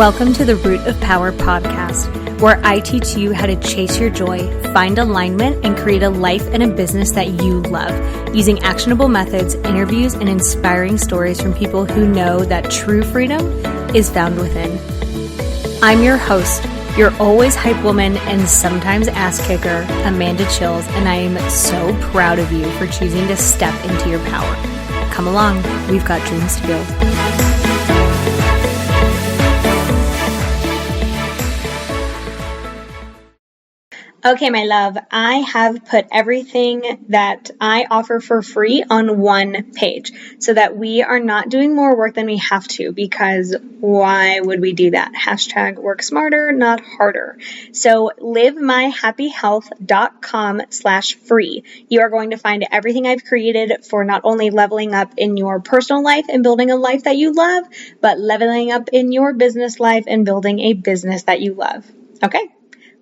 Welcome to the Root of Power podcast, where I teach you how to chase your joy, find alignment, and create a life and a business that you love, using actionable methods, interviews, and inspiring stories from people who know that true freedom is found within. I'm your host, your always hype woman and sometimes ass kicker, Amanda Chills, and I am so proud of you for choosing to step into your power. Come along, we've got dreams to build. Okay, my love, I have put everything that I offer for free on one page so that we are not doing more work than we have to, because why would we do that? Hashtag work smarter, not harder. So livemyhappyhealth.com/free. You are going to find everything I've created for not only leveling up in your personal life and building a life that you love, but leveling up in your business life and building a business that you love. Okay?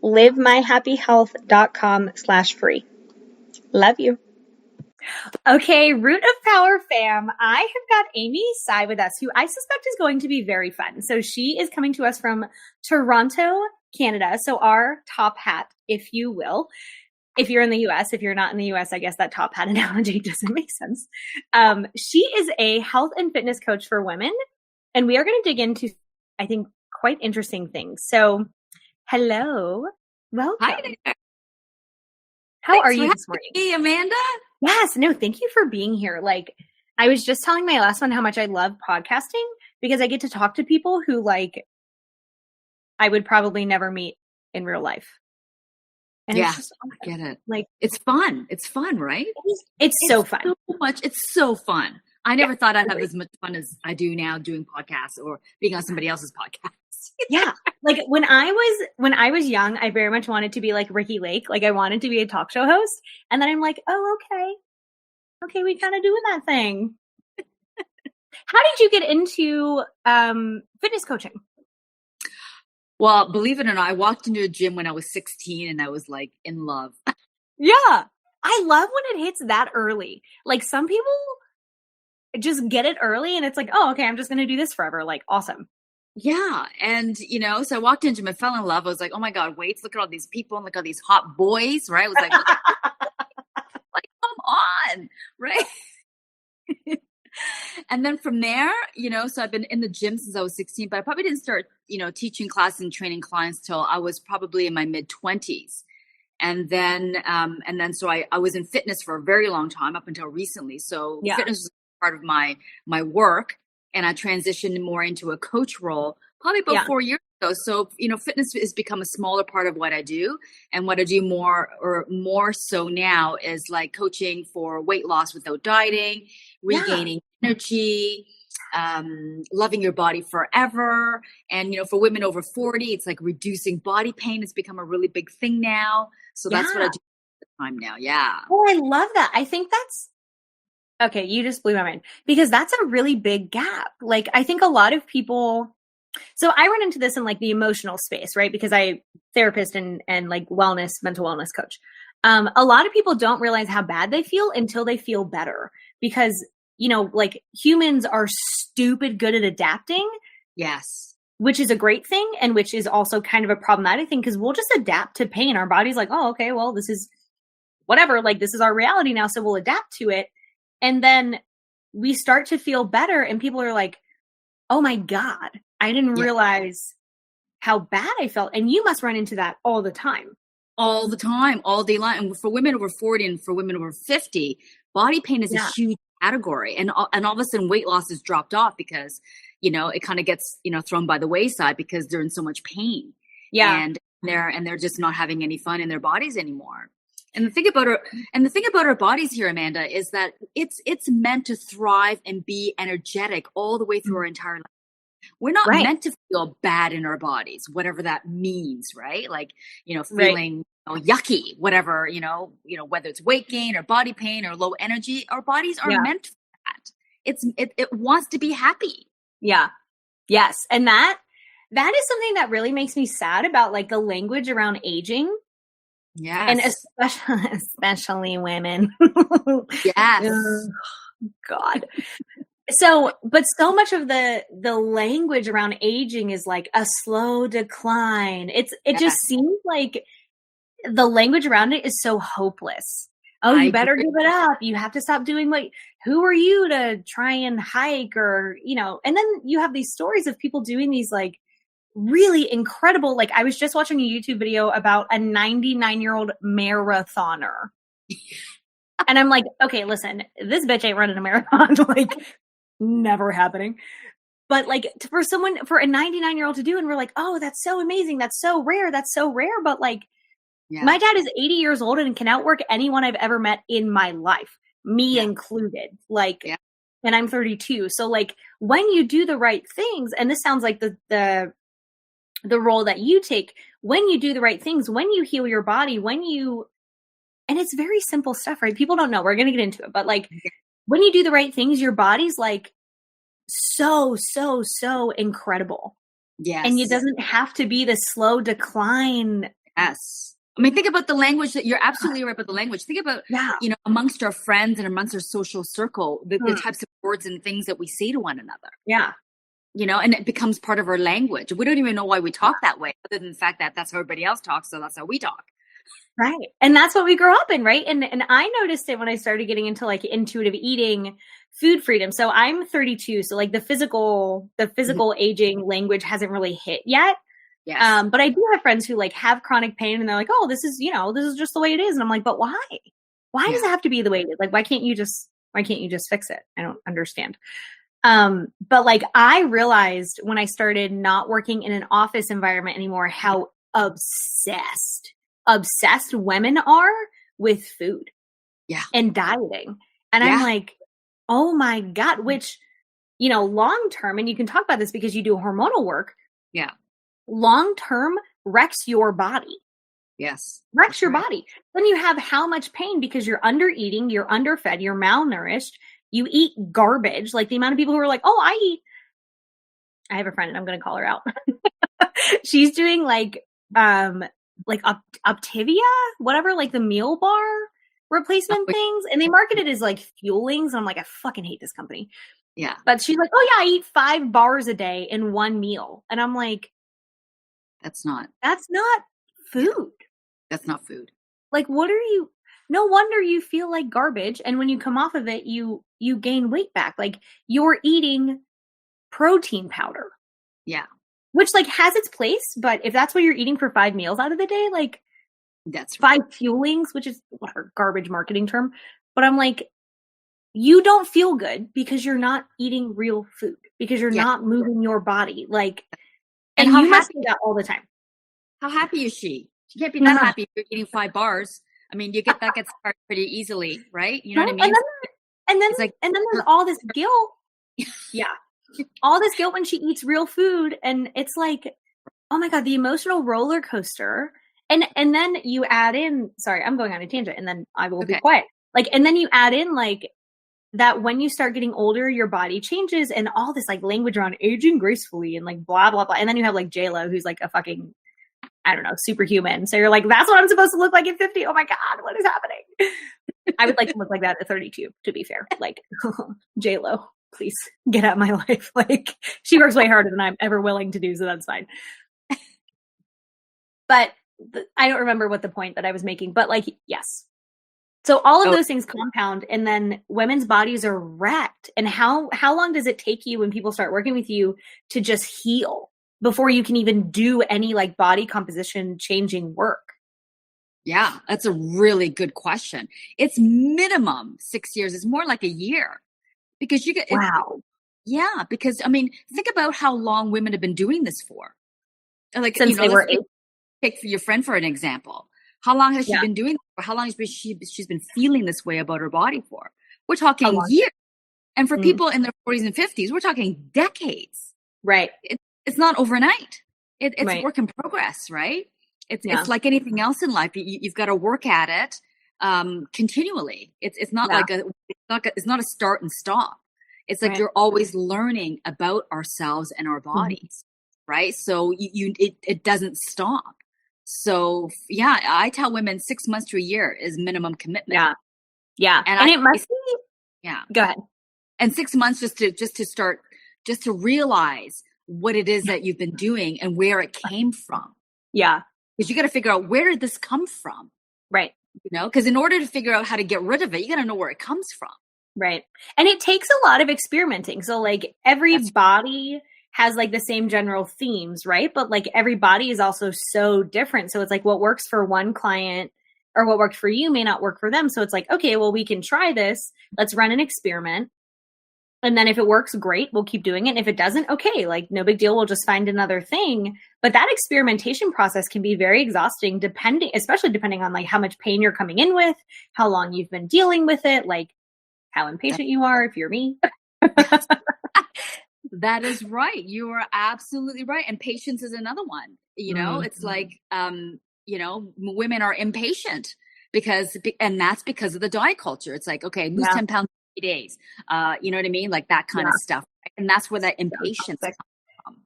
livemyhappyhealth.com/free. Love you. Okay, Root of Power fam, I have got Amy Tsai with us, who I suspect is going to be very fun. So she is coming to us from Toronto, Canada. So our top hat, if you will. If you're in the US, if you're not in the US, I guess that top hat analogy doesn't make sense. She is a health and fitness coach for women, and we are going to dig into, I think, quite interesting things. So hello. Welcome. Hi there. How are you this morning? Hey, Amanda. Yes. No, thank you for being here. Like, I was just telling my last one how much I love podcasting, because I get to talk to people who, like, I would probably never meet in real life. And yeah, it's just awesome. I get it. Like, it's fun. It's fun, right? It's so fun. It's so fun. I never thought I'd have as much fun as I do now doing podcasts or being on somebody else's podcast. Yeah. Like when I was young, I very much wanted to be like Ricky Lake. Like I wanted to be a talk show host. And then I'm like, oh, okay, we kind of doing that thing. How did you get into fitness coaching? Well, believe it or not, I walked into a gym when I was 16 and I was like in love. Yeah. I love when it hits that early. Like some people just get it early and it's like, oh, okay, I'm just going to do this forever. Like, awesome. Yeah. And, so I walked into gym, I fell in love. I was like, oh my God, wait, look at all these people and look at all these hot boys, right? I was like, like, come on, right? And then from there, so I've been in the gym since I was 16, but I probably didn't start, teaching classes and training clients till I was probably in my mid-20s. And then so I was in fitness for a very long time, up until recently. So fitness was part of my work. And I transitioned more into a coach role probably about 4 years ago. So, fitness has become a smaller part of what I do. And what I do more so now is like coaching for weight loss without dieting, regaining energy, loving your body forever. And, for women over 40, it's like reducing body pain has become a really big thing now. So that's what I do all the time now. Yeah. Oh, I love that. I think that's, okay, you just blew my mind, because that's a really big gap. Like, I think a lot of people, so I run into this in like the emotional space, right? Because I therapist and like mental wellness coach. A lot of people don't realize how bad they feel until they feel better, because, like humans are stupid good at adapting. Yes. Which is a great thing. And which is also kind of a problematic thing, because we'll just adapt to pain. Our body's like, oh, okay, well, this is whatever. Like, this is our reality now. So we'll adapt to it. And then we start to feel better and people are like, oh my God, I didn't realize how bad I felt. And you must run into that all the time. All the time, all day long. And for women over 40 and for women over 50, body pain is a huge category. And all of a sudden weight loss has dropped off because, it kind of gets, thrown by the wayside because they're in so much pain. Yeah. And they're just not having any fun in their bodies anymore. And the thing about our bodies here, Amanda, is that it's meant to thrive and be energetic all the way through our entire life. We're not meant to feel bad in our bodies, whatever that means, right? Like, feeling yucky, whatever, whether it's weight gain or body pain or low energy, our bodies are meant for that. It wants to be happy. Yeah. Yes. And that is something that really makes me sad about like the language around aging. Yes. And especially women. Yes. God. So, but so much of the language around aging is like a slow decline. It Yeah, just seems like the language around it is so hopeless. Oh, I you better agree. give it up. You have to stop doing what, who are you to try and hike or, and then you have these stories of people doing these like really incredible, like I was just watching a YouTube video about a 99-year-old marathoner. And I'm like, okay, listen, this bitch ain't running a marathon. Like, never happening. But like for a 99-year-old to do, and we're like, oh, that's so amazing. That's so rare. That's so rare. But like, Yeah, my dad is 80 years old and can outwork anyone I've ever met in my life, me yeah, included. Like, yeah, and I'm 32. So like when you do the right things, and this sounds like the role that you take, when you do the right things, when you heal your body, and it's very simple stuff, right? People don't know. We're going to get into it, but like when you do the right things, your body's like so incredible. And it yes, doesn't have to be this slow decline. yes. I mean, think about the language that you're absolutely right about the language. Think about, Yeah. amongst our friends and amongst our social circle, the Mm. types of words and things that we say to one another, Yeah. and it becomes part of our language. We don't even know why we talk that way, other than the fact that that's how everybody else talks. So that's how we talk. Right. And that's what we grew up in, right? And I noticed it when I started getting into like intuitive eating, food freedom. So I'm 32, so like the physical Mhm. aging language hasn't really hit yet. Yes. But I do have friends who like have chronic pain and they're like, "Oh, this is just the way it is." And I'm like, "But why? Why does Yeah. it have to be the way it is? Like why can't you just fix it?" I don't understand. But like I realized when I started not working in an office environment anymore how obsessed women are with food Yeah. and dieting. And I'm Yeah. like, "Oh my God," which, long term, and you can talk about this because you do hormonal work, Yeah. long term wrecks your body. Yes. Wrecks That's your right. body. Then you have how much pain because you're under eating, you're underfed, you're malnourished, you eat garbage. Like the amount of people who are like, "Oh, I have a friend and I'm going to call her out." She's doing like Optivia, whatever, like the meal bar Oh, replacement things, and they market it as like fuelings. And I'm like, I fucking hate this company. yeah. But she's like, "Oh yeah, I eat 5 bars a day in one meal," and I'm like, That's not. that's not Yeah. food. That's not food. Like, what are you? No wonder you feel like garbage, and when you come off of it, you gain weight back. Like you're eating protein powder, Yeah. which like has its place, but if that's what you're eating for 5 meals out of the day, like That's right. 5 fuelings, which is whatever garbage marketing term, but I'm like, you don't feel good because you're not eating real food because you're Yeah. not moving your body, like, And and you must do that all the time. how happy is she? She can't be that No, happy if you're eating 5 bars. I mean, that gets started pretty easily, right? You know what I no, mean? and It's like, then there's all this guilt. Yeah, all this guilt when she eats real food, and it's like, oh my God, the emotional roller coaster. And then you add in, sorry, I'm going on a tangent and then I will be okay. quiet. Like, and then you add in like that when you start getting older, your body changes and all this like language around aging gracefully and like blah, blah, blah. And then you have like J-Lo, who's like a fucking, I don't know, superhuman. So you're like, that's what I'm supposed to look like at 50. Oh my God, what is happening? I would like to look like that at 32, to be fair. Like, J-Lo, please get out of my life. Like, she works way harder than I'm ever willing to do, so that's fine. But I don't remember what the point that I was making, but like, yes. So all of Oh, those things compound, and then women's bodies are wrecked. And how long does it take you when people start working with you to just heal before you can even do any like body composition changing work? yeah. That's a really good question. It's minimum 6 years. It's more like a year because you get it. Wow. Yeah. Because I mean, think about how long women have been doing this for. Like, Since they let's were 8. take for your friend for an example. How long has she Yeah. been doing this for? How long has she's been feeling this way about her body for? We're A talking long years. And for time. Mm. people in their 40s and 50s, we're talking decades. Right. It's not overnight. It's Right. work in progress, right? Yeah. It's like anything else in life. You've got to work at it continually. It's not Yeah. like it's not a start and stop. It's like Right. you're always learning about ourselves and our Mhm. bodies, right? So it doesn't stop. So yeah, I tell women 6 months to a year is minimum commitment. Yeah. Yeah. And And it must be, yeah, go ahead. And 6 months just to realize what it is that you've been doing and where it came from. Yeah. Because you got to figure out, where did this come from? Right. Because in order to figure out how to get rid of it, you got to know where it comes from. Right. And it takes a lot of experimenting. So like every body has like the same general themes, right? But like every body is also so different. So it's like what works for one client or what worked for you may not work for them. So it's like, okay, well, we can try this. Let's run an experiment. And then if it works, great, we'll keep doing it. And if it doesn't, okay, like no big deal, we'll just find another thing. But that experimentation process can be very exhausting, especially depending on like how much pain you're coming in with, how long you've been dealing with it, like how impatient you are, if you're me. That is right. You are absolutely right. And patience is another one. It's like, women are impatient and that's because of the diet culture. It's like, okay, lose 10 pounds in 8 days. You know what I mean? Like that kind of stuff. And that's where that impatience comes from,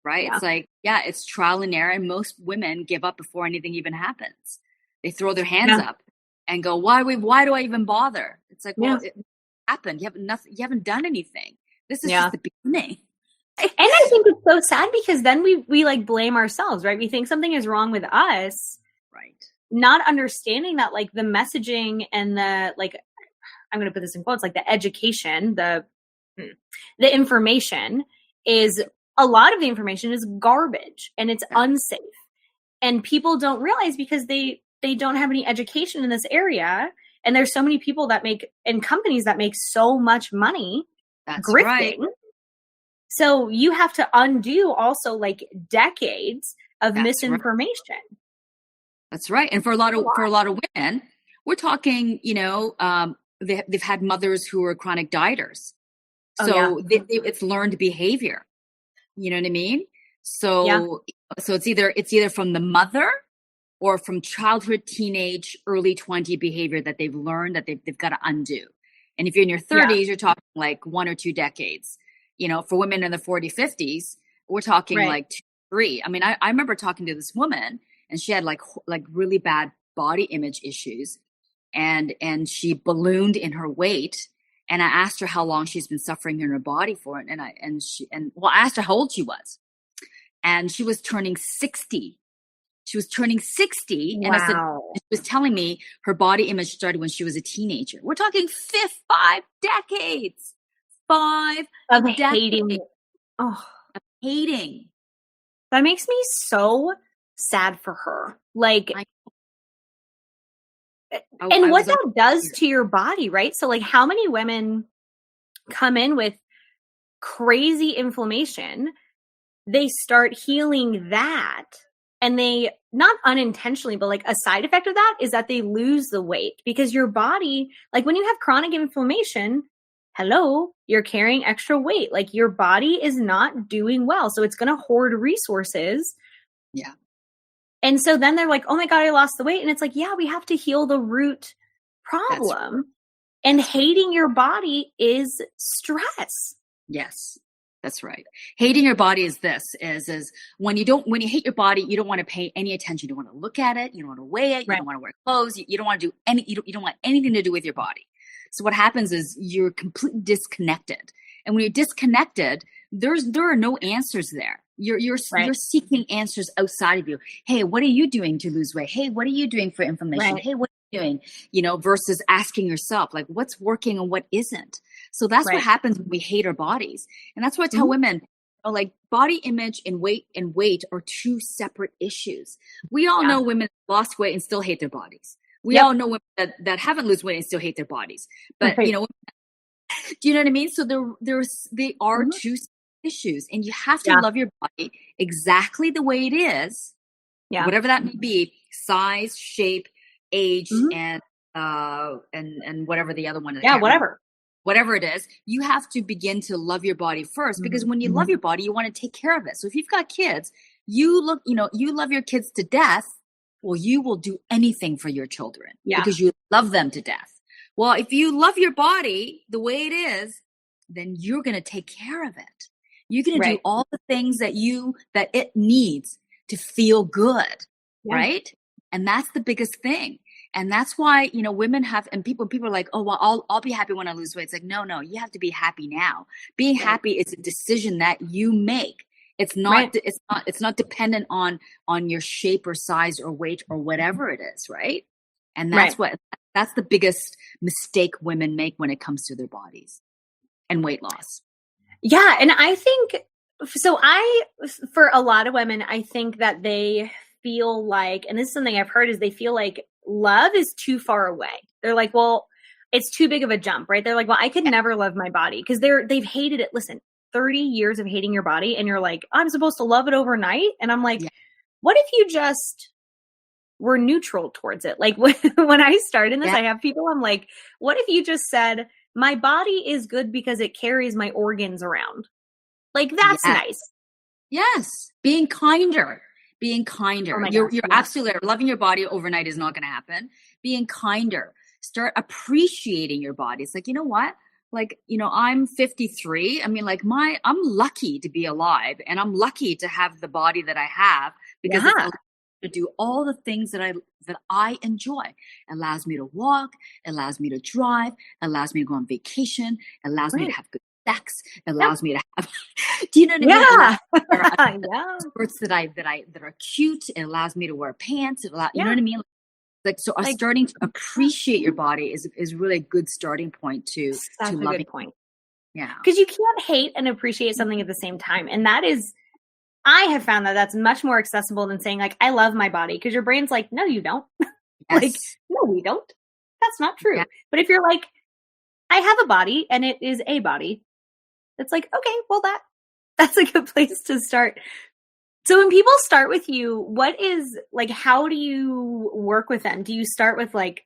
right? Yeah. It's like, it's trial and error. And most women give up before anything even happens. They throw their hands up and go, why do I even bother? It's like, well, it happened. You haven't done anything. This is just the beginning. And I think it's so sad because then we like blame ourselves, right? We think something is wrong with us. Right. Not understanding that like the messaging and the, like, I'm going to put this in quotes, like the education, the information is, a lot of the information is garbage and it's unsafe. And people don't realize because they don't have any education in this area. And there's so many people and companies that make so much money grifting. Right. So you have to undo also like decades of misinformation. Right. That's right. And for a lot of women, we're talking, they've had mothers who are chronic dieters. So it's learned behavior. You know what I mean? So it's either from the mother or from childhood, teenage, early 20 behavior that they've learned that they've got to undo. And if you're in your 30s, you're talking like 1 or 2 decades. For women in the 40s, 50s, we're talking like 2, 3. I mean, I remember talking to this woman and she had like really bad body image issues and she ballooned in her weight. And I asked her how long she's been suffering in her body for it. And I asked her how old she was. And she was turning 60. She was turning 60. Wow. And I said, she was telling me her body image started when she was a teenager. We're talking 5 decades. 5 of decades. Hating. Oh, of hating. That makes me so sad for her. Like, and what that does to your body, right? So like how many women come in with crazy inflammation, they start healing that, and they, not unintentionally, but like a side effect of that is that they lose the weight because your body, like when you have chronic inflammation, hello, you're carrying extra weight. Like your body is not doing well. So it's going to hoard resources. Yeah. And so then they're like, oh my God, I lost the weight. And it's like, yeah, we have to heal the root problem. Right. And hating your body is stress. Yes, that's right. Hating your body is when you hate your body, you don't want to pay any attention. You don't want to look at it. You don't want to weigh it. You don't want to wear clothes. You don't want to do you don't want anything to do with your body. So what happens is you're completely disconnected. And when you're disconnected, there are no answers there. You're seeking answers outside of you. Hey, what are you doing to lose weight? Hey, what are you doing for inflammation? Right. Hey, what are you doing? Versus asking yourself, like, what's working and what isn't. So that's what happens when we hate our bodies. And that's what I tell women, like body image and weight are 2 separate issues. We all know women lost weight and still hate their bodies. We all know women that haven't lost weight and still hate their bodies. But, do you know what I mean? So they are 2 issues, and you have to love your body exactly the way it is, whatever that may be, size, shape, age, and whatever the other one is. Yeah, whatever it is, you have to begin to love your body first, because when you love your body, you want to take care of it. So if you've got kids, you love your kids to death. Well, you will do anything for your children because you love them to death. Well, if you love your body the way it is, then you're going to take care of it. You're going to do all the things that it needs to feel good, right? And that's the biggest thing. And that's why, women have, and people are like, oh, well, I'll be happy when I lose weight. It's like, no, you have to be happy now. Being Right. happy is a decision that you make. It's not, Right. it's not dependent on your shape or size or weight or whatever it is. Right. And Right. that's the biggest mistake women make when it comes to their bodies and weight loss. Yeah. And I think, for a lot of women, I think that they feel like, and this is something I've heard, is they feel like love is too far away. They're like, well, it's too big of a jump, right? They're like, well, I could never love my body because they've hated it. Listen, 30 years of hating your body, and you're like, I'm supposed to love it overnight. And I'm like, Yeah. what if you just were neutral towards it? Like when I started this, Yeah. I have people, I'm like, what if you just said, my body is good because it carries my organs around? Like, that's Yes. nice. Yes. Being kinder. Oh my You're gosh, yeah. absolutely right. Loving your body overnight is not going to happen. Being kinder. Start appreciating your body. It's like, you know what? Like, I'm 53. I mean, like I'm lucky to be alive, and I'm lucky to have the body that I have because it's Yeah. allowed me to do all the things that I enjoy. It allows me to walk, it allows me to drive, it allows me to go on vacation, it allows me to Right. have good sex, it Yep. allows me to have do you know what I mean? Yeah. There are Yeah. skirts that are cute. It allows me to wear pants. You know Yeah. what I mean? Like, so Like, starting to appreciate your body is really a good starting point to such a loving. good point. Yeah. Because you can't hate and appreciate something at the same time. And that is, I have found that that's much more accessible than saying, like, I love my body. Because your brain's like, no, you don't. Like, Yes. no, we don't. That's not true. Yeah. But if you're like, I have a body and it is a body, it's like, okay, well, that's a good place to start. So when people start with you, how do you work with them? Do you start with like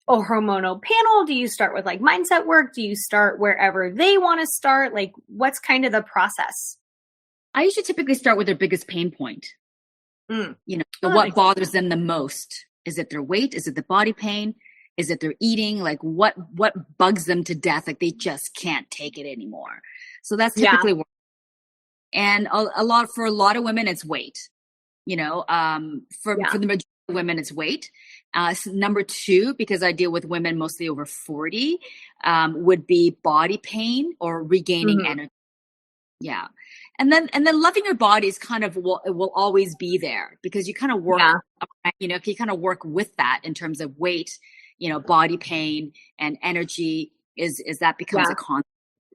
a hormonal panel? Do you start with like mindset work? Do you start wherever they want to start? Like, what's kind of the process? I usually typically start with their biggest pain point. Mm. So what bothers them the most? Is it their weight? Is it the body pain? Is it their eating? Like what bugs them to death? Like they just can't take it anymore. So that's typically what. And for a lot of women, it's weight. For the majority of women, it's weight. Number two, because I deal with women mostly over 40, would be body pain or regaining energy. Yeah. And then loving your body is kind of, it will always be there because you kind of work, if you kind of work with that in terms of weight, body pain and energy is that becomes a constant,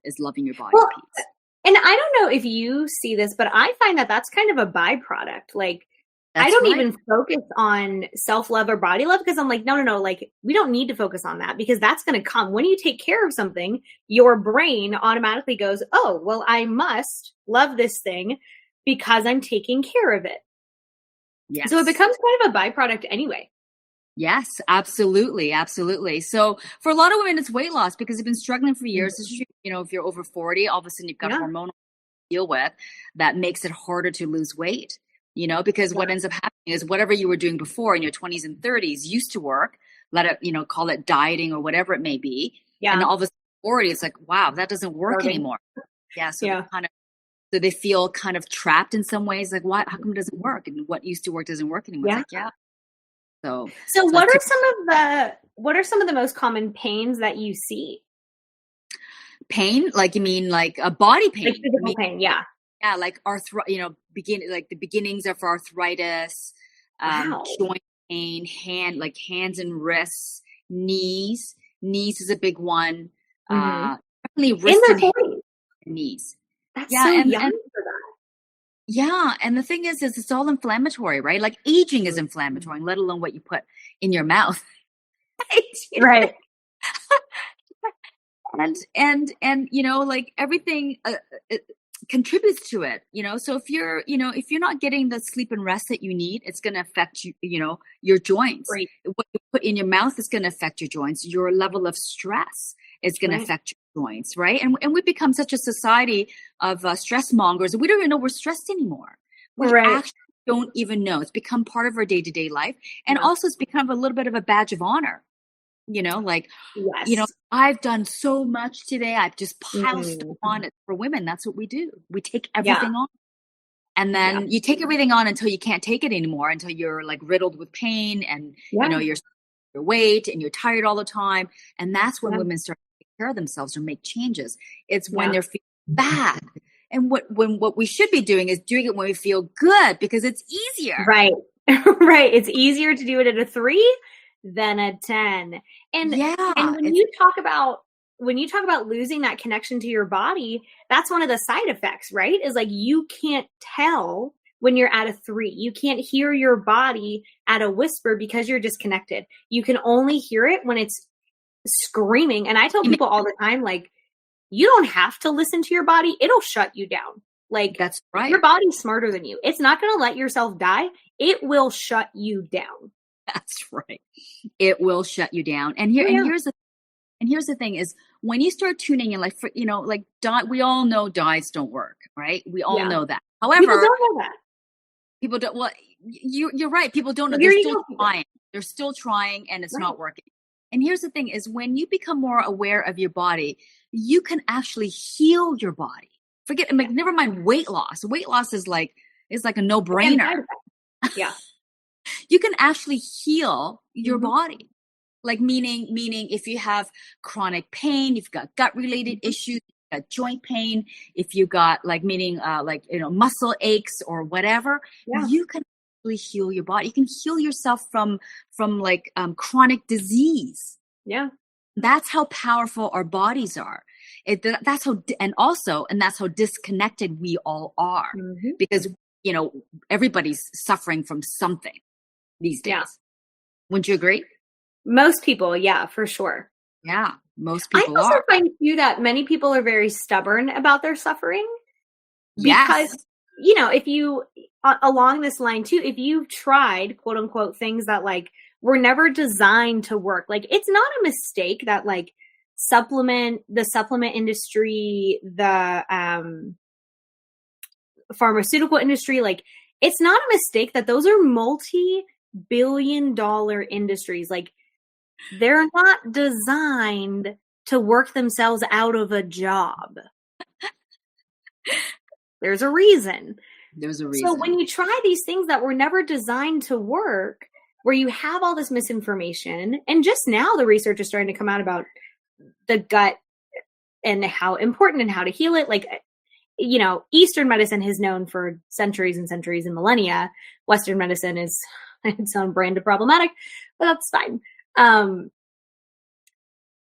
is loving your body piece. And I don't know if you see this, but I find that that's kind of a byproduct. Like, I don't even focus on self-love or body love because I'm like, no. Like, we don't need to focus on that because that's going to come. When you take care of something, your brain automatically goes, oh, well, I must love this thing because I'm taking care of it. Yes. So it becomes kind of a byproduct anyway. Yes, absolutely. Absolutely. So for a lot of women, it's weight loss because they've been struggling for years. If you're over 40, all of a sudden you've got hormonal to deal with that makes it harder to lose weight, because what ends up happening is whatever you were doing before in your 20s and 30s used to work, call it dieting or whatever it may be. Yeah. And all of a sudden 40, it's like, wow, that doesn't work anymore. Yeah. So so they feel kind of trapped in some ways. Like, how come it doesn't work? And what used to work doesn't work anymore. It's like, So what are some of the most common pains that you see? Pain? Like, you mean like a body pain? Like physical pain, yeah. Yeah, like the beginnings of arthritis, joint pain, hands and wrists, knees. Knees is a big one. Definitely wrists and knees. That's so young for that. Yeah, and the thing is it's all inflammatory, right? Like aging is inflammatory, let alone what you put in your mouth. Right. and like everything it contributes to it, so if you're not getting the sleep and rest that you need, it's going to affect your joints. Right. What you put in your mouth is going to affect your joints. Your level of stress is going to affect your joints, right? And we've become such a society of stress mongers. We don't even know we're stressed anymore. We actually don't even know. It's become part of our day-to-day life, and also it's become a little bit of a badge of honor. I've done so much today. I've just piled stuff on it. For women, that's what we do. We take everything on. And then you take everything on until you can't take it anymore, until you're like riddled with pain and, you're your weight and you're tired all the time. And that's when Yeah. women start to take care of themselves or make changes. It's when Yeah. they're feeling bad. And what we should be doing is doing it when we feel good because it's easier. Right. Right. It's easier to do it at a 3 than a 10. And Yeah. when you talk about losing that connection to your body, that's one of the side effects, right? Is like you can't tell when you're at a 3. You can't hear your body at a whisper because you're disconnected. You can only hear it when it's screaming. And I tell people all the time, like, you don't have to listen to your body. It'll shut you down. Like, that's right. Your body's smarter than you. It's not going to let yourself die. It will shut you down. That's right. It will shut you down. And here's the thing is when you start tuning in, like, we all know diets don't work, right? We all know that. However, people don't know that. People don't. Well, you're right. People don't know. They're still trying. They're still trying, and it's not working. And here's the thing: is when you become more aware of your body, you can actually heal your body. Never mind weight loss. Weight loss is like a no-brainer. Yeah. You can actually heal your body. Like meaning if you have chronic pain, if you've got gut-related issues, joint pain, if you got muscle aches or whatever, you can actually heal your body. You can heal yourself from chronic disease. Yeah. That's how powerful our bodies are. That's how disconnected we all are because, everybody's suffering from something these days. Yeah. Wouldn't you agree? Most people. Yeah, for sure. Yeah. Most people are. I also find too that many people are very stubborn about their suffering. Because, if you, along this line too, if you've tried, quote unquote, things that were never designed to work, it's not a mistake that the supplement industry, the pharmaceutical industry, it's not a mistake that those are multi-billion-dollar industries. They're not designed to work themselves out of a job. There's a reason. So when you try these things that were never designed to work, where you have all this misinformation, and just now the research is starting to come out about the gut and how important and how to heal it. Eastern medicine has known for centuries and centuries and millennia. Western medicine is its own brand of problematic, but that's fine.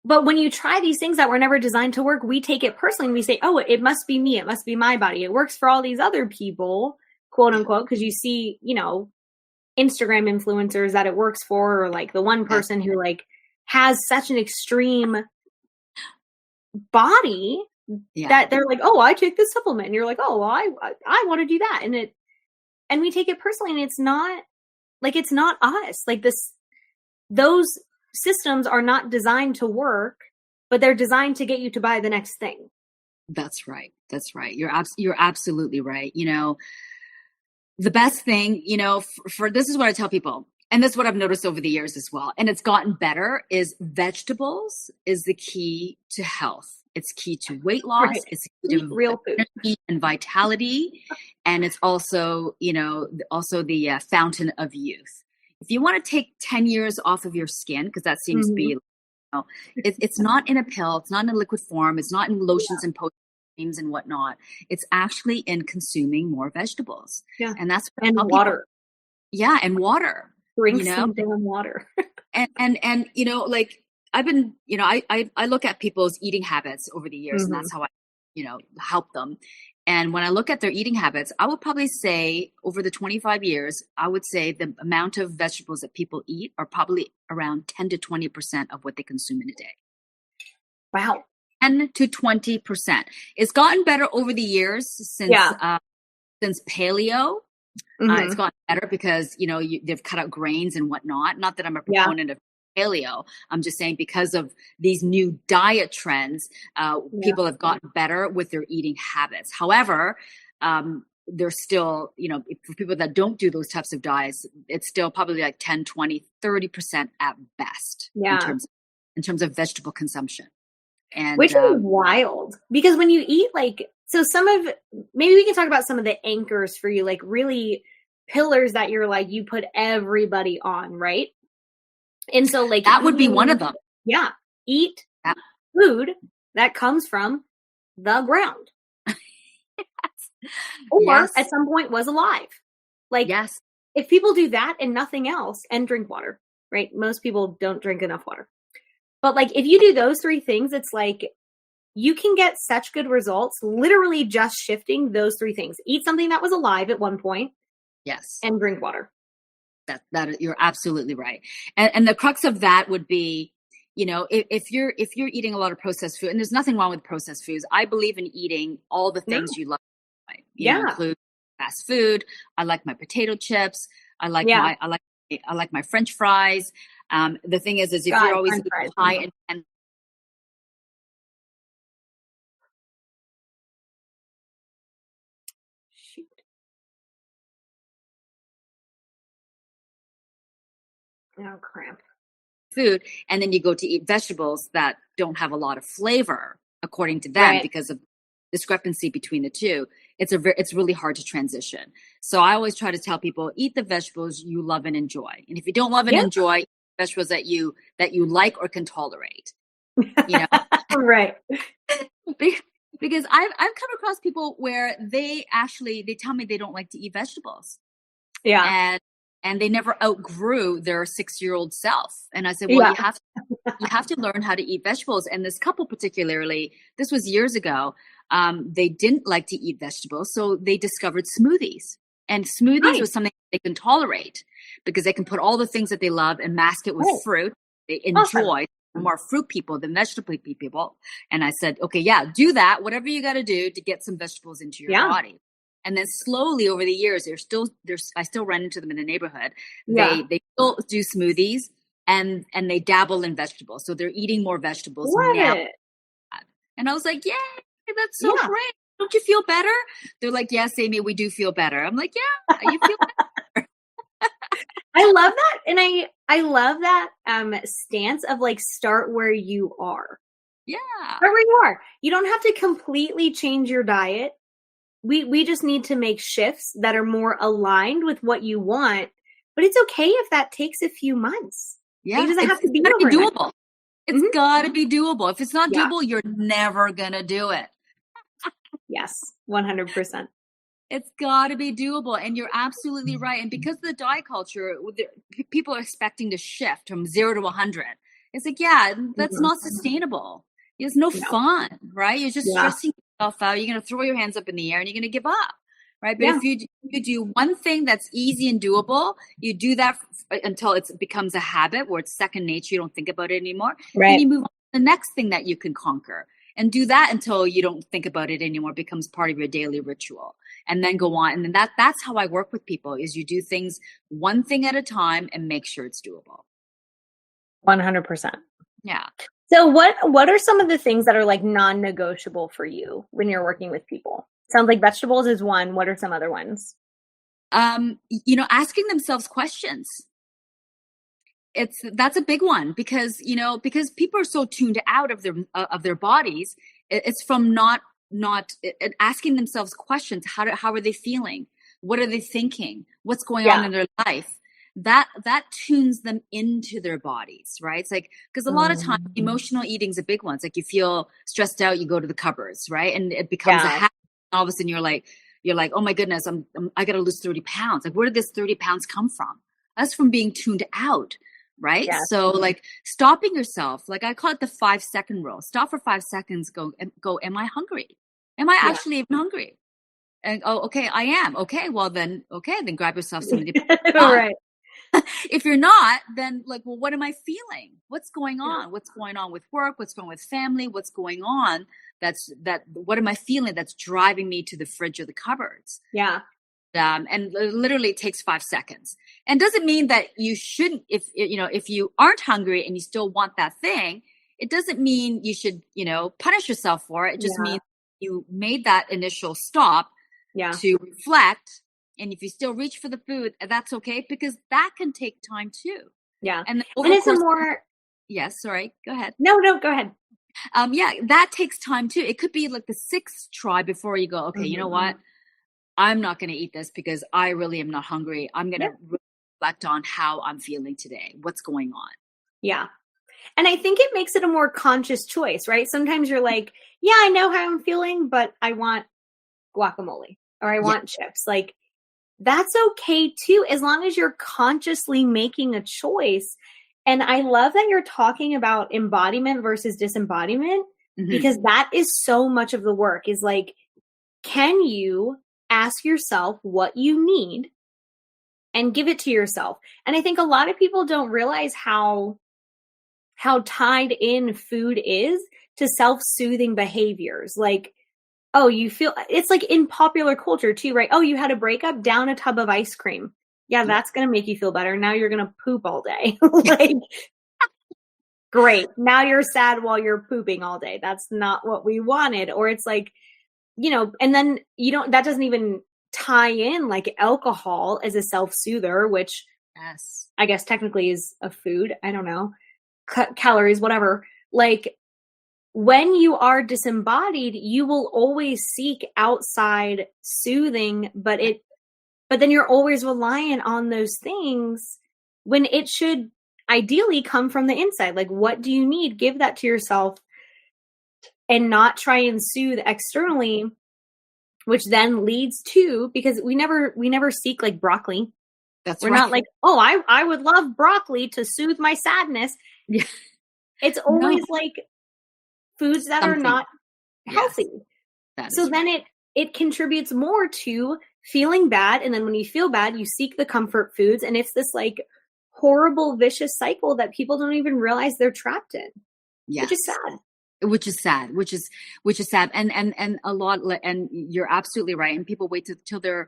But when you try these things that were never designed to work, we take it personally and we say, oh, it must be me. It must be my body. It works for all these other people, quote unquote, because you see, Instagram influencers that it works for, or the one person who has such an extreme body that they're like, oh, I take this supplement. And you're like, oh, well, I want to do that. And we take it personally, and it's not us. Those systems are not designed to work, but they're designed to get you to buy the next thing. That's right. You're absolutely right. The best thing, for this is what I tell people, and this is what I've noticed over the years as well, and it's gotten better, is vegetables is the key to health. It's key to weight loss. Right. It's key to real food and vitality. And it's also, also the fountain of youth. If you want to take 10 years off of your skin, because that seems to be, it's not in a pill. It's not in a liquid form. It's not in lotions and potions and whatnot. It's actually in consuming more vegetables. Yeah. And that's and water. Yeah. And water. Drink some damn water. and I've been, I look at people's eating habits over the years, and that's how I, help them. And when I look at their eating habits, I would probably say over the 25 years, I would say the amount of vegetables that people eat are probably around 10 to 20% of what they consume in a day. Wow. 10 to 20%. It's gotten better over the years since paleo. It's gotten better because, they've cut out grains and whatnot. Not that I'm a proponent of paleo. I'm just saying because of these new diet trends, people have gotten better with their eating habits. However, there's still, for people that don't do those types of diets, it's still probably 10, 20, 30% at best in terms of vegetable consumption. And which is wild, because when you eat maybe we can talk about some of the anchors for you, really pillars that you're you put everybody on, right? And so like That would be one of them. Yeah. Eat That, food that comes from the ground. Or yes. at some point was alive. Like, yes. if people do that and nothing else, and drink water, right? Most people don't drink enough water. But like, if you do those three things, it's like you can get such good results literally just shifting those three things. Eat something that was alive at one point. Yes. And drink water. That you're absolutely right. And the crux of that would be, you know, if you're eating a lot of processed food, and there's nothing wrong with processed foods. I believe in eating all the things you love. You know, include fast food. I like my potato chips. I like my French fries. The thing is if you're always eating high and Oh, cramp. food, and then you go to eat vegetables that don't have a lot of flavor, according to them, because of discrepancy between the two. It's really hard to transition. So I always try to tell people, eat the vegetables you love and enjoy. And if you don't love and enjoy, vegetables that you like or can tolerate. You know? Right. Because I've come across people where they tell me they don't like to eat vegetables. Yeah. And they never outgrew their 6-year-old self. And I said, well, you have to learn how to eat vegetables. And this couple particularly, this was years ago, they didn't like to eat vegetables. So they discovered smoothies. And smoothies was something they can tolerate because they can put all the things that they love and mask it with fruit. They enjoy more fruit people than vegetable people. And I said, okay, do that. Whatever you got to do to get some vegetables into your body. And then slowly over the years, I still run into them in the neighborhood. They still do smoothies and they dabble in vegetables. So they're eating more vegetables now. And I was like, yay, that's so great. Don't you feel better? They're like, yes, Amy, we do feel better. I'm like, yeah, you feel better. I love that. And I love that stance of like, start where you are. Yeah. Start where you are. You don't have to completely change your diet. We just need to make shifts that are more aligned with what you want. But it's okay if that takes a few months. Yeah. It doesn't have to be doable. It's gotta be doable. If it's not doable, you're never gonna do it. Yes, 100%. It's gotta be doable. And you're absolutely right. And because of the diet culture, people are expecting to shift from 0 to 100. It's like, that's not sustainable. It's no fun, right? You're just stressing yourself out. You're going to throw your hands up in the air and you're going to give up, right? But if you do one thing that's easy and doable, you do that until it becomes a habit where it's second nature. You don't think about it anymore. Right. Then you move on to the next thing that you can conquer and do that until you don't think about it anymore. It becomes part of your daily ritual and then go on. And then that's how I work with people is you do things one thing at a time and make sure it's doable. 100%. Yeah. So what are some of the things that are like non-negotiable for you when you're working with people? Sounds like vegetables is one. What are some other ones? Asking themselves questions. That's a big one because people are so tuned out of their bodies. It's from not asking themselves questions. How are they feeling? What are they thinking? What's going on in their life? That tunes them into their bodies, right? It's like, because a lot of times emotional eating is a big one. It's like you feel stressed out, you go to the cupboards, right? And it becomes a habit. All of a sudden you're like, oh my goodness, I got to lose 30 pounds. Like, where did this 30 pounds come from? That's from being tuned out, right? Yes. So like stopping yourself, like I call it the 5-second rule. Stop for 5 seconds, go, am I hungry? Am I actually even hungry? And okay, I am. Okay, well then grab yourself something to right. If you're not, then like, well, what am I feeling? What's going on? What's going on with work? What's going on with family? What's going on? What am I feeling that's driving me to the fridge or the cupboards? Yeah. And literally it takes 5 seconds. And doesn't mean that you shouldn't, if you aren't hungry and you still want that thing, it doesn't mean you should, punish yourself for it. It just means you made that initial stop to reflect. And if you still reach for the food, that's okay because that can take time too. Yeah. And it's a more. Yes. Sorry. Go ahead. No, go ahead. That takes time too. It could be like the 6th try before you go, okay, you know what? I'm not going to eat this because I really am not hungry. I'm going to reflect on how I'm feeling today. What's going on? Yeah. And I think it makes it a more conscious choice, right? Sometimes you're like, yeah, I know how I'm feeling, but I want guacamole or I Yeah. want chips. Like, that's okay too, as long as you're consciously making a choice. And I love that you're talking about embodiment versus disembodiment, Hmm. because that is so much of the work is like, can you ask yourself what you need and give it to yourself? And I think a lot of people don't realize how tied in food is to self-soothing behaviors. Like, oh, you feel it's like in popular culture too, right? Oh, you had a breakup, down a tub of ice cream. Yeah, Yeah. that's going to make you feel better. Now you're going to poop all day. Like, great. Now you're sad while you're pooping all day. That's not what we wanted. Or it's like, and then that doesn't even tie in like alcohol as a self-soother, which Yes. I guess technically is a food. I don't know. Calories, whatever. Like, when you are disembodied, you will always seek outside soothing, but then you're always reliant on those things when it should ideally come from the inside. Like, what do you need? Give that to yourself and not try and soothe externally, which then leads to, because we never seek like broccoli. That's We're right. not like, oh, I would love broccoli to soothe my sadness. Yeah. It's No, always like foods that are something. not Yes, healthy. that So is then right. it contributes more to feeling bad. And then when you feel bad, you seek the comfort foods. And it's this like horrible, vicious cycle that people don't even realize they're trapped in, which is Yes. sad. Which is sad, which is sad. And a lot, and you're absolutely right. And people wait till they're,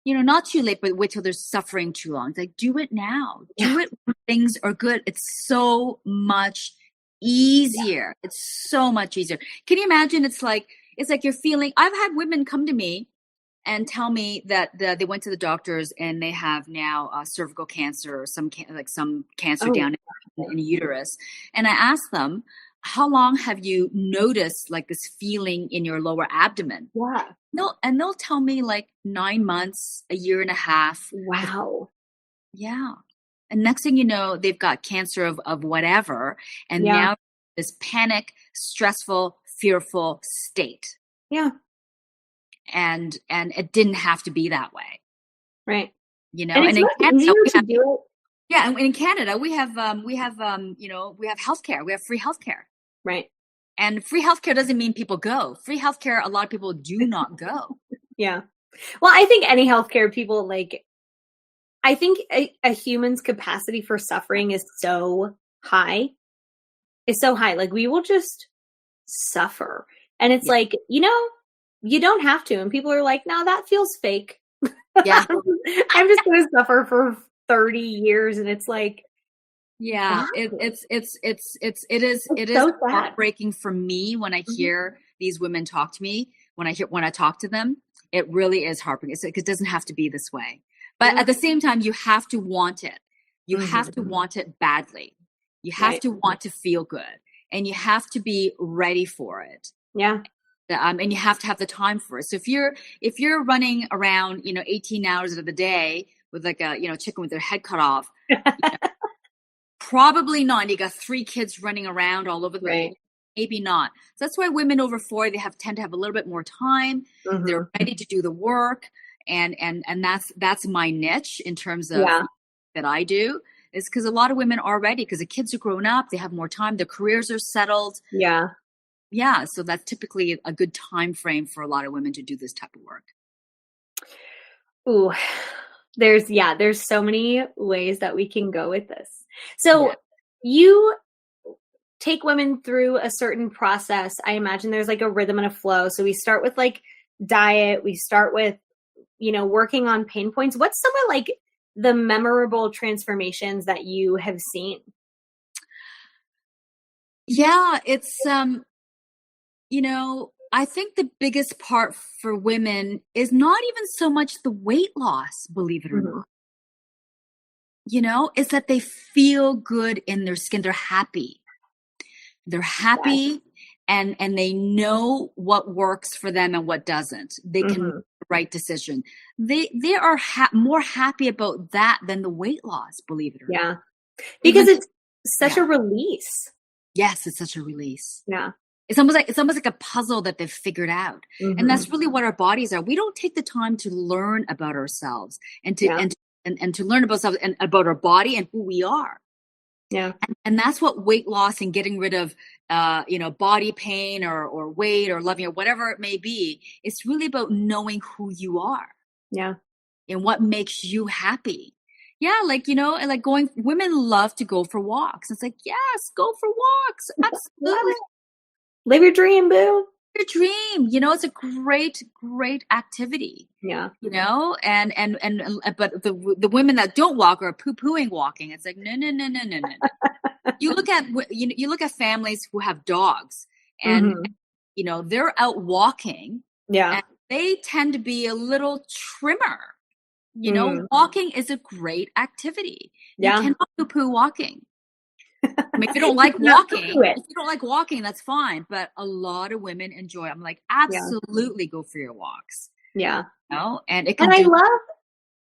not too late, but wait till they're suffering too long. It's like, do it now. Yeah. Do it when things are good. It's so much easier. It's so much easier. Can you imagine? It's like you're feeling. I've had women come to me and tell me that they went to the doctors and they have now cervical cancer or some cancer Oh, down in the uterus. And I asked them, how long have you noticed like this feeling in your lower abdomen? yeah. They'll tell me like 9 months, a year and a half. Wow. Yeah. And next thing you know, they've got cancer of whatever. And Yeah. now this panic, stressful, fearful state. Yeah. And it didn't have to be that way. Right. You know, And and it's in much Canada easier we to have, do it. yeah, and in Canada we have healthcare. We have free healthcare. Right. And free healthcare doesn't mean people go. Free healthcare, a lot of people do not go. Yeah. Well, I think any healthcare people like, I think a human's capacity for suffering is so high. Is so high. Like, we will just suffer. And it's Yeah. like, you don't have to. And people are like, no, that feels fake. Yeah. I'm just going to suffer for 30 years. And it's like, Yeah. why? It It's is so sad. heartbreaking for me when I Mhm. hear these women talk to me, when I talk to them. It really is heartbreaking. It doesn't have to be this way. But Yeah. at the same time, you have to want it. You have to Mhm. want it badly. You have Right. to want to feel good, and you have to be ready for it. Yeah. And you have to have the time for it. So if you're running around, 18 hours of the day with like a, chicken with their head cut off, probably not. You got 3 kids running around all over the, Right. maybe not. So that's why women over 40, they tend to have a little bit more time. They're Mhm. ready to do the work. And that's my niche in terms of Yeah. that I do, is because a lot of women are ready because the kids are grown up, they have more time, their careers are settled. Yeah. Yeah, so that's typically a good time frame for a lot of women to do this type of work. Ooh. There's so many ways that we can go with this. Yeah. So you take women through a certain process. I imagine there's like a rhythm and a flow. So we start with like diet, we start with, working on pain points. What's some of like the memorable transformations that you have seen? Yeah, it's I think the biggest part for women is not even so much the weight loss, believe it or Mhm. not. It's that they feel good in their skin. They're happy. They're Yeah. happy, and they know what works for them and what doesn't. They can make Mhm. the right decision. They are more happy about that than the weight loss, believe it or not. Yeah. They've Because been it's such a release. Yes, it's such a release. Yeah. It's almost like a puzzle that they've figured out. Mm-hmm. And that's really what our bodies are. We don't take the time to learn about ourselves and to learn about ourselves and about our body and who we are. Yeah. And that's what weight loss and getting rid of body pain or weight or loving or whatever it may be. It's really about knowing who you are. Yeah. And what makes you happy. Yeah, women love to go for walks. It's like, yes, go for walks. Absolutely. Live your dream, boo. Your dream. It's a great, great activity. Yeah. But the women that don't walk are poo-pooing walking. It's like, no. You look at families who have dogs and, they're out walking. Yeah. And they tend to be a little trimmer. Walking is a great activity. Yeah. You cannot poo-poo walking. I mean, if you don't like walking, that's fine. But a lot of women enjoy it. I'm like, absolutely go for your walks. Yeah. And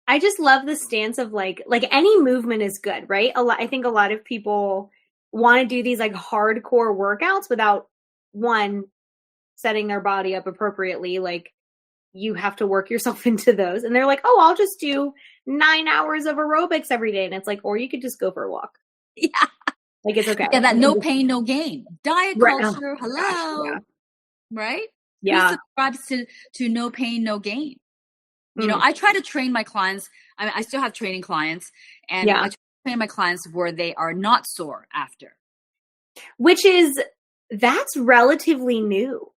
I just love the stance of like any movement is good, right? I think a lot of people want to do these like hardcore workouts without setting their body up appropriately. Like you have to work yourself into those. And they're like, oh, I'll just do 9 hours of aerobics every day. And it's like, or you could just go for a walk. Yeah. Like it's okay. Yeah, that no pain, no gain. Diet culture, Oh, hello. Gosh, right? Yeah. Who subscribes to no pain, no gain? I try to train my clients. I still have training clients. And I try to train my clients where they are not sore after. That's relatively new.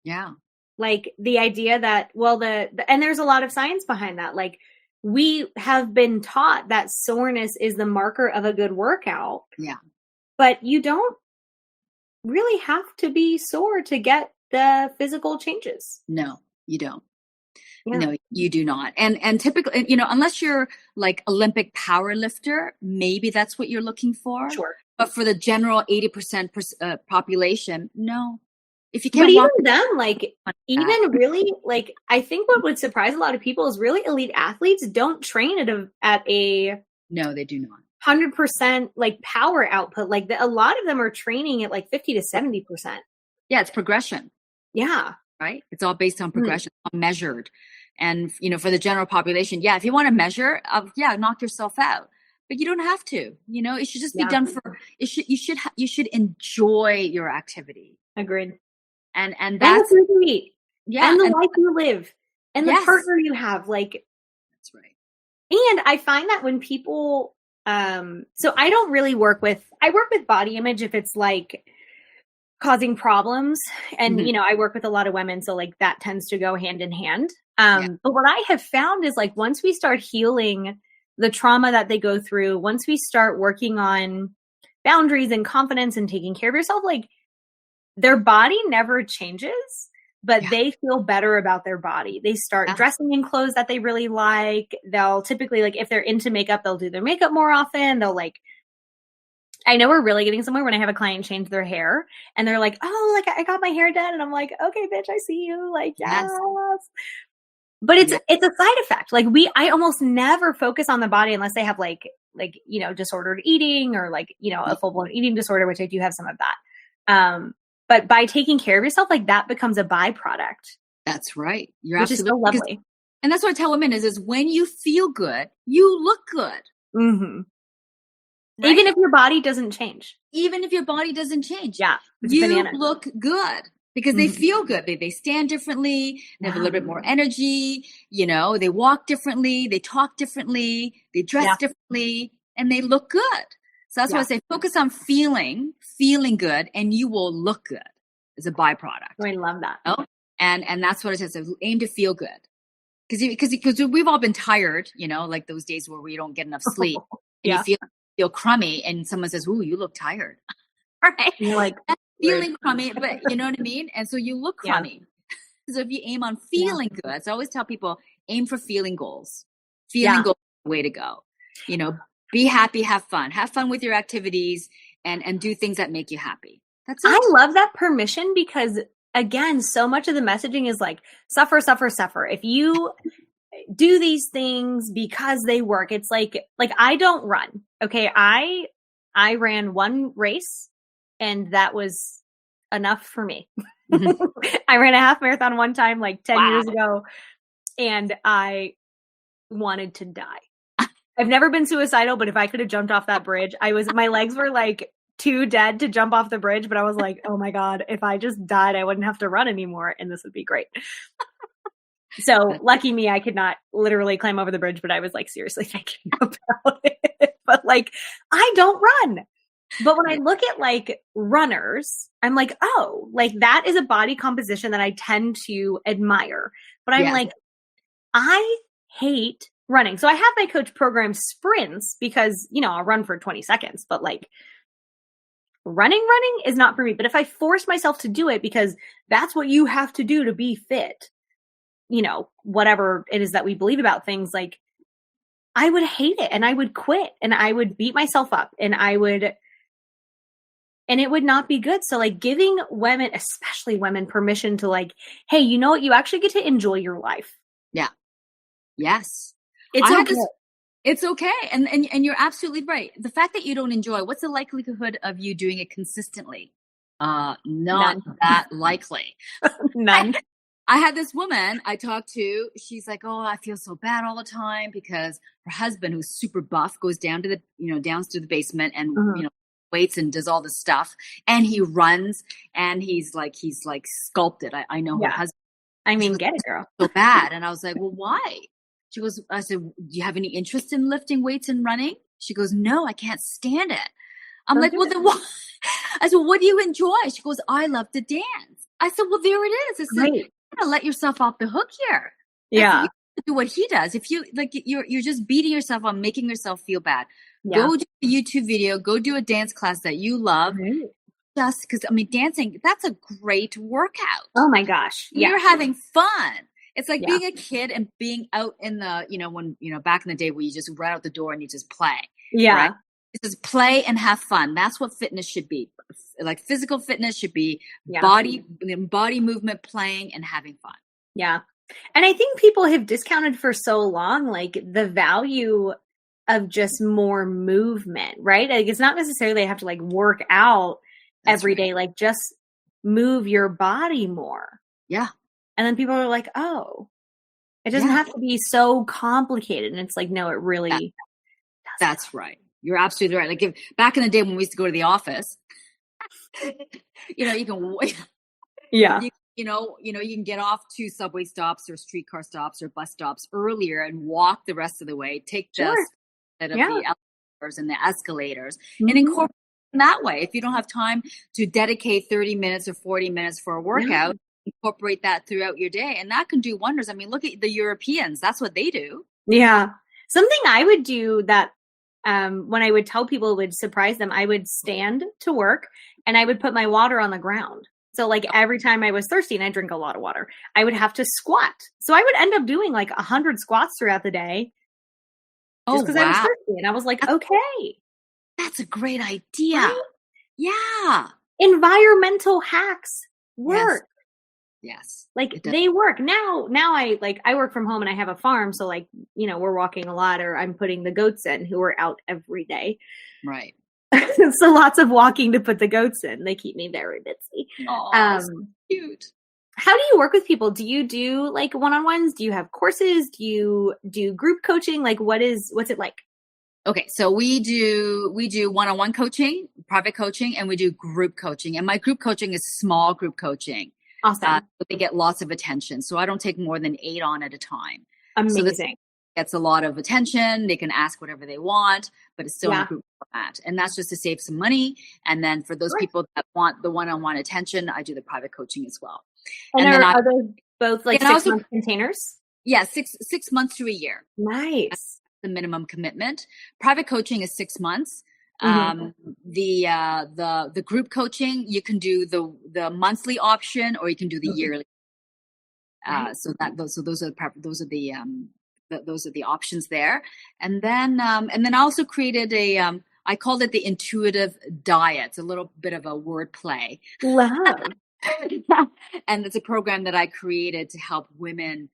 Yeah. Like the idea that, and there's a lot of science behind that. Like we have been taught that soreness is the marker of a good workout. Yeah. But you don't really have to be sore to get the physical changes. No, you don't. Yeah. No, you do not. And typically, unless you're like Olympic power lifter, maybe that's what you're looking for. Sure. But for the general 80% population, no. If you can't walk, really, like, I think what would surprise a lot of people is really elite athletes don't train at a no, they do not 100% like power output. Like a lot of them are training at like 50 to 70%. Yeah, it's progression. Yeah, right. It's all based on progression, measured, and for the general population, if you want to measure, knock yourself out. But you don't have to. It should just be done for. You should enjoy your activity. Agreed. And that's the food you eat, and the life you live, and the partner you have. Like that's right. And I find that when people, so I don't really work with body image if it's like causing problems, and I work with a lot of women, so like that tends to go hand in hand. But what I have found is like once we start healing the trauma that they go through, once we start working on boundaries and confidence and taking care of yourself, like their body never changes, but they feel better about their body. They start dressing in clothes that they really like. They'll typically, like, if they're into makeup, they'll do their makeup more often. They'll I know we're really getting somewhere when I have a client change their hair and they're like, oh, like I got my hair done. And I'm like, okay, bitch, I see you. Like, yes. But it's a side effect. Like I almost never focus on the body unless they have like, disordered eating or like, a full blown eating disorder, which I do have some of that. But by taking care of yourself, like that becomes a byproduct. That's right. You're which absolutely is so lovely. And that's what I tell women is when you feel good, you look good. Mm-hmm. Right? Even if your body doesn't change. Yeah. You look good because they feel good. They stand differently. They have a little bit more energy. They walk differently. They talk differently. They dress differently and they look good. So that's why I say focus on feeling good and you will look good as a byproduct. Oh, I love that. And that's what it is. So aim to feel good. Because we've all been tired, like those days where we don't get enough sleep and you feel crummy and someone says, ooh, you look tired. Right? You're like feeling crummy, but you know what I mean? And so you look crummy. So if you aim on feeling good, so I always tell people aim for feeling goals. Feeling goals is the way to go. Be happy, have fun with your activities and do things that make you happy. That's it. I love that permission because again, so much of the messaging is like suffer, suffer, suffer. If you do these things because they work, it's like I don't run. Okay. I I ran one race and that was enough for me. I ran a half marathon one time, like 10 years ago, and I wanted to die. I've never been suicidal, but if I could have jumped off that bridge, my legs were like too dead to jump off the bridge, but I was like, oh my God, if I just died, I wouldn't have to run anymore and this would be great. So lucky me, I could not literally climb over the bridge, but I was like seriously thinking about it. But like, I don't run. But when I look at like runners, I'm like, oh, like that is a body composition that I tend to admire. But I'm like, I hate running. So I have my coach program sprints because, I'll run for 20 seconds, but like running is not for me. But if I force myself to do it because that's what you have to do to be fit, whatever it is that we believe about things, like I would hate it and I would quit and I would beat myself up and it would not be good. So like giving women, especially women, permission to like, hey, you know what? You actually get to enjoy your life. Yeah. Yes. It's okay. It's okay. And you're absolutely right. The fact that you don't enjoy, what's the likelihood of you doing it consistently? Not None. that likely. None. I had this woman I talked to. She's like, oh, I feel so bad all the time because her husband, who's super buff, goes down to the, down to the basement and, waits and does all this stuff. And he runs and he's like sculpted. I know her husband. I mean, get it, girl. So bad. And I was like, well, why? I said, do you have any interest in lifting weights and running? She goes, no, I can't stand it. I'm like, well, then what? I said, well, what do you enjoy? She goes, I love to dance. I said, well, there it is. I said, you gotta let yourself off the hook here. Yeah. You do what he does. If you like, you're just beating yourself up, making yourself feel bad. Yeah. Go do a YouTube video, go do a dance class that you love. Right. Just because, dancing, that's a great workout. Oh my gosh. Yeah. You're having fun. It's like being a kid and being out in the, when, back in the day where you just run out the door and you just play. Yeah. Right? It's just play and have fun. That's what fitness should be. Like physical fitness should be body movement, playing and having fun. Yeah. And I think people have discounted for so long, like the value of just more movement, right? Like it's not necessarily they have to like work out every day, like just move your body more. Yeah. And then people are like, oh, it doesn't have to be so complicated. And it's like, no, it really doesn't. That's right. You're absolutely right. Like back in the day when we used to go to the office, you can you can get off 2 subway stops or streetcar stops or bus stops earlier and walk the rest of the way, take the the elevators and the escalators and incorporate them that way. If you don't have time to dedicate 30 minutes or 40 minutes for a workout, incorporate that throughout your day. And that can do wonders. I mean, look at the Europeans. That's what they do. Yeah. Something I would do that when I would tell people would surprise them, I would stand to work and I would put my water on the ground. So like every time I was thirsty, and I drink a lot of water, I would have to squat. So I would end up doing like 100 squats throughout the day. Just because I was thirsty. And I was like, okay. That's a great idea. Right? Yeah. Environmental hacks work. Yes. Like they work. Now I work from home and I have a farm. So like, we're walking a lot or I'm putting the goats in who are out every day. Right. So lots of walking to put the goats in. They keep me very busy. Oh, so cute. How do you work with people? Do you do like one-on-ones? Do you have courses? Do you do group coaching? Like what's it like? Okay. So we do one-on-one coaching, private coaching, and we do group coaching. And my group coaching is small group coaching. Awesome. But they get lots of attention. So I don't take more than 8 on at a time. Amazing. So this gets a lot of attention. They can ask whatever they want, but it's still in a group format. And that's just to save some money. And then for those people that want the one-on-one attention, I do the private coaching as well. And are those both like 6-month containers? Yeah, 6 months to a year. Nice. That's the minimum commitment. Private coaching is 6 months. The group coaching, you can do the monthly option or you can do the yearly. So those are the options there. And then I also created I called it the intuitive diet. It's a little bit of a word play. Love. And it's a program that I created to help women,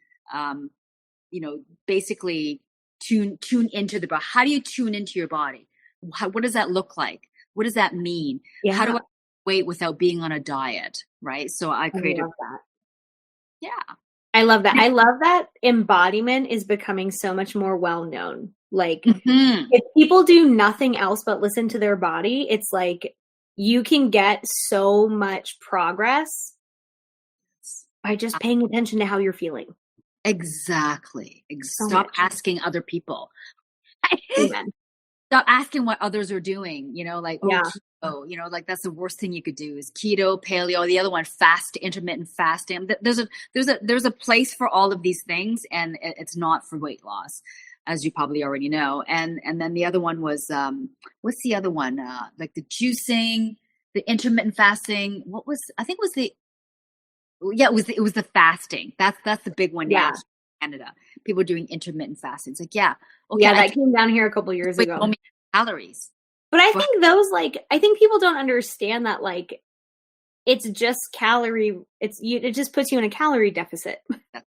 basically tune into the body. How do you tune into your body? What does that look like? what does that mean? Yeah. How do I wait without being on a diet? Right. So I I created, love that. yeah. I love that. I love that embodiment is becoming so much more well known. Like, Mhm. if people do nothing else but listen to their body, it's like you can get so much progress by just paying attention to how you're feeling. Exactly. So Stop much. asking other people. Amen. Stop asking what others are doing, like, oh, Yeah. keto, like that's the worst thing you could do is keto, paleo, the other one, intermittent fasting. There's a place for all of these things, and it's not for weight loss, as you probably already know. And then the other one was, what's the other one? Like the juicing, the intermittent fasting. I think it was it was the fasting. That's the big one now Yeah. in Canada. People are doing intermittent fasting. It's like, yeah, okay, Yeah, that came down here a couple years wait, ago. only calories. But I But think those, like, I think people don't understand that, like, it's just it just puts you in a calorie deficit.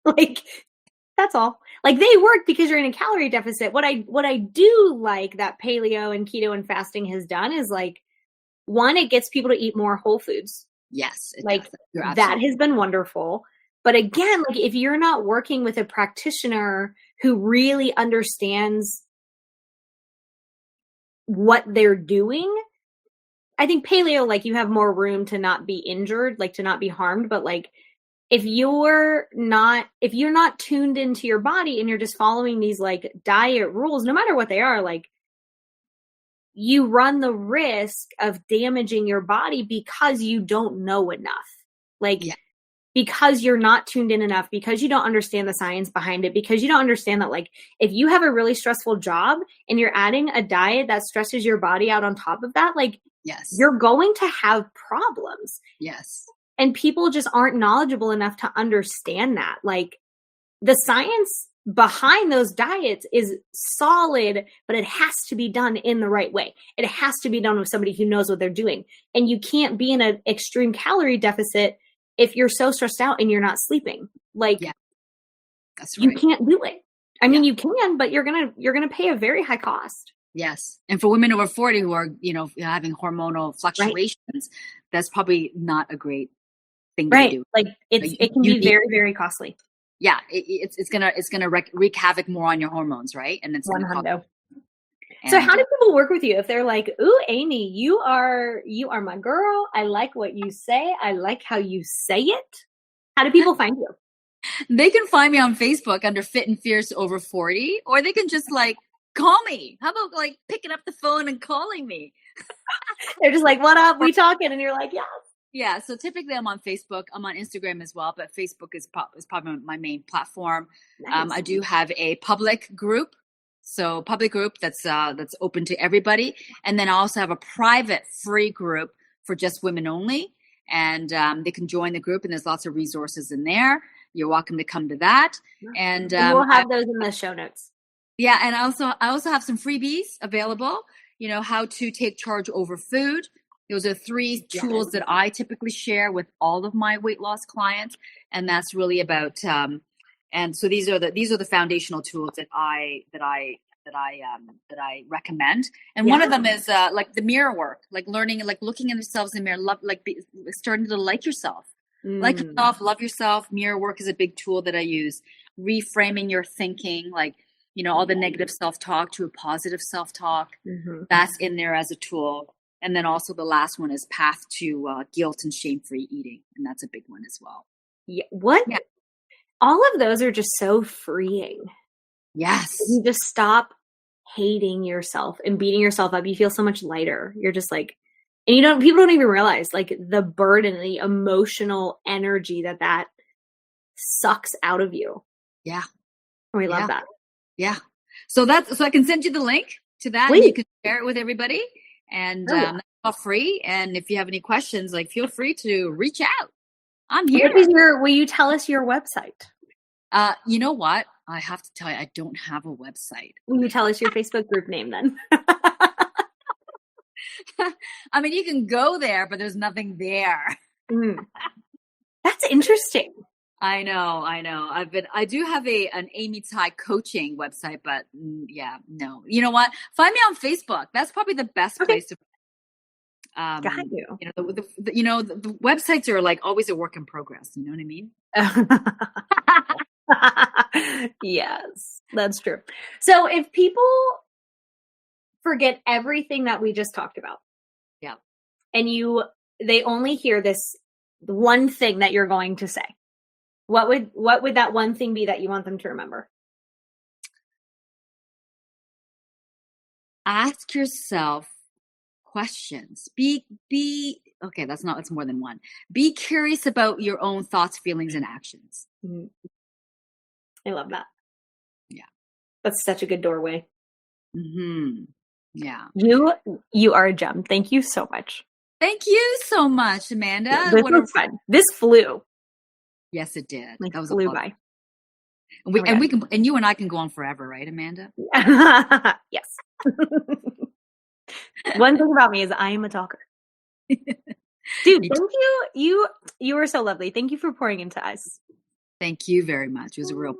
Like, that's all. Like, they work because you're in a calorie deficit. What I do like that paleo and keto and fasting has done is, like, one, it gets people to eat more whole foods. yes, it Like, does. You're that absolutely has been wonderful. But again, like, if you're not working with a practitioner who really understands what they're doing, I think paleo, like, you have more room to not be injured, like, to not be harmed. But, like, if you're not tuned into your body and you're just following these, like, diet rules, no matter what they are, like, you run the risk of damaging your body because you don't know enough. Like, yeah, because you're not tuned in enough, because you don't understand the science behind it, because you don't understand that, like, if you have a really stressful job and you're adding a diet that stresses your body out on top of that, like, yes, you're going to have problems. yes, And people just aren't knowledgeable enough to understand that. Like, the science behind those diets is solid, but it has to be done in the right way. It has to be done with somebody who knows what they're doing. And you can't be in an extreme calorie deficit if you're so stressed out and you're not sleeping. Like, yeah, that's you right. can't do it. I Yeah, mean, you can, but you're gonna pay a very high cost. yes. And for women over 40 who are, having hormonal Right. fluctuations, that's probably not a great thing to be Right. doing. Like, it can You be need, very, very costly. yeah, it's gonna wreak havoc more on your hormones, right? And it's One gonna cause, hundo. So and how do people work with you if they're like, "Ooh, Amy, you are my girl. I like what you say. I like how you say it." How do people find you? they can find me on Facebook under Fit and Fierce Over 40, or they can just like call me. How about like picking up the phone and calling me? They're just like, "What up? We talking?" And you're like, "Yeah." Yeah, so typically I'm on Facebook. I'm on Instagram as well, but Facebook is probably my main platform. Nice. I do have a public group, so public group that's open to everybody, and then I also have a private free group for just women only, and they can join the group, and there's lots of resources in there. You're welcome to come to that, and And we'll have those in the show notes. yeah, and I also have some freebies available. How to take charge over food. Those are three tools that I typically share with all of my weight loss clients, and that's really about. And so these are the foundational tools that I recommend. And one Yeah. of them is like the mirror work, like learning, like looking at yourselves in the mirror, starting to like yourself. Like yourself, love yourself. Mirror work is a big tool that I use. Reframing your thinking, like all the negative self-talk to a positive self-talk. Mm-hmm. That's in there as a tool. And then also the last one is path to guilt and shame-free eating, and that's a big one as well. Yeah. What? Yeah. All of those are just so freeing. Yes. You just stop hating yourself and beating yourself up. You feel so much lighter. You're just like, and people don't even realize, like, the burden, the emotional energy that sucks out of you. Yeah. We love Yeah. that. Yeah. So I can send you the link to that, Please. and you can share it with everybody. And that's all free. And if you have any questions, like, feel free to reach out. I'm here. Will you tell us your website? You know what? I have to tell you, I don't have a website. Will you tell us your Facebook group name then? I mean, you can go there, but there's nothing there. That's interesting. I know. I do have an Amy Tai coaching website, but yeah, no. You know what? Find me on Facebook. That's probably the best place to. Got you. You know, the websites are like always a work in progress. You know what I mean? Yes, that's true. So if people forget everything that we just talked about, Yeah. and they only hear this one thing that you're going to say, what would that one thing be that you want them to remember? Ask yourself questions. Be okay, that's more than one. Be curious about your own thoughts, feelings, and actions. Mhm. I love that. Yeah. That's such a good doorway. Mm-hmm. Yeah. You are a gem. Thank you so much. Thank you so much, Amanda. This was fun. This flew. Yes, it did. Like, That was flew a lot. by. And you and I can go on forever, right, Amanda? Yes. One thing about me is I am a talker. Dude, thank you. You were so lovely. Thank you for pouring into us. Thank you very much. It was a real